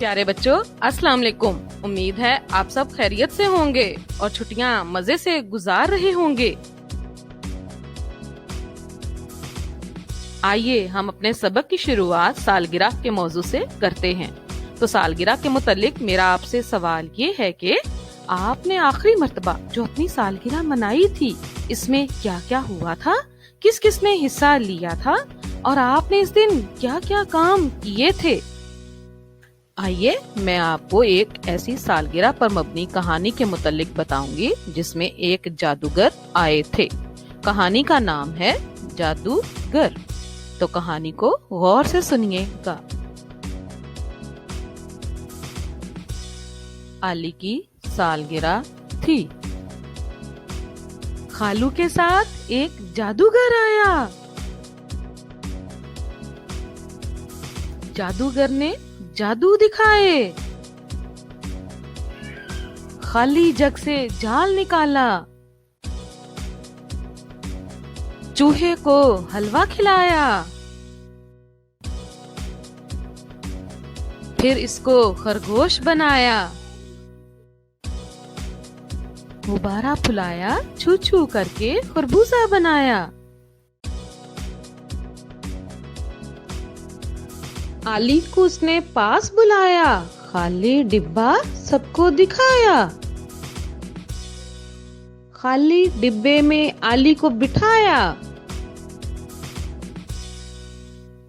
प्यारे बच्चों, अस्सलाम वालेकुम। उम्मीद है आप सब खैरियत से होंगे और छुट्टियां मजे से गुजार रहे होंगे। आइए हम अपने सबक की शुरुआत सालगिरह के मौजू से करते हैं। तो सालगिरह के मुतालिक मेरा आपसे सवाल ये है कि आपने आखिरी मर्तबा जो अपनी सालगिरह मनाई थी, इसमें क्या क्या हुआ था, किस किस ने हिस्सा लिया था और आपने इस दिन क्या क्या काम किए थे। आइए मैं आपको एक ऐसी सालगिरह पर मबनी कहानी के मुतालिक बताऊंगी जिसमें एक जादूगर आए थे। कहानी का नाम है जादूगर। तो कहानी को गौर से सुनिएगा। अली की सालगिरह थी। खालू के साथ एक जादूगर आया। जादूगर ने जादू दिखाए। खाली जग से जाल निकाला। चूहे को हलवा खिलाया। फिर इसको खरगोश बनाया। गुब्बारा फुलाया, छू छू करके खरबूजा बनाया। अली को उसने पास बुलाया। खाली डिब्बा सबको दिखाया। खाली डिब्बे में अली को बिठाया।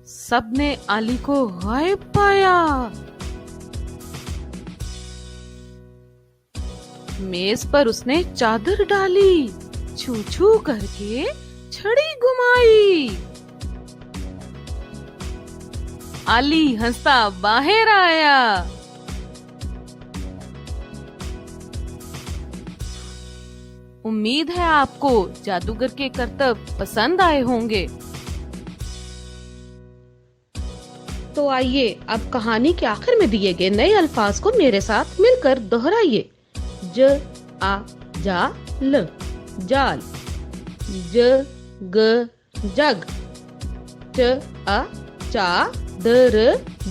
सबने अली को गायब पाया। मेज पर उसने चादर डाली। छू छू करके छड़ी घुमाई। अली हंसता बाहर आया। उम्मीद है आपको जादूगर के करतब पसंद आए होंगे। तो आइए अब कहानी के आखिर में दिए गए नए अल्फाज को मेरे साथ मिलकर दोहराइए। ज आ जा ल जाल। ज ग जग। च आ चा दर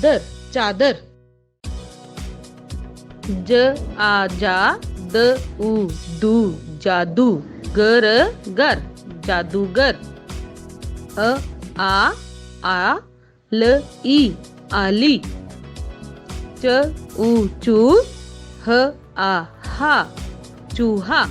दर चादर। ज आ जा द उ दू जादू। गर गर जादूगर। अ आ ल ई आली। च उ चू ह आ हा चूहा।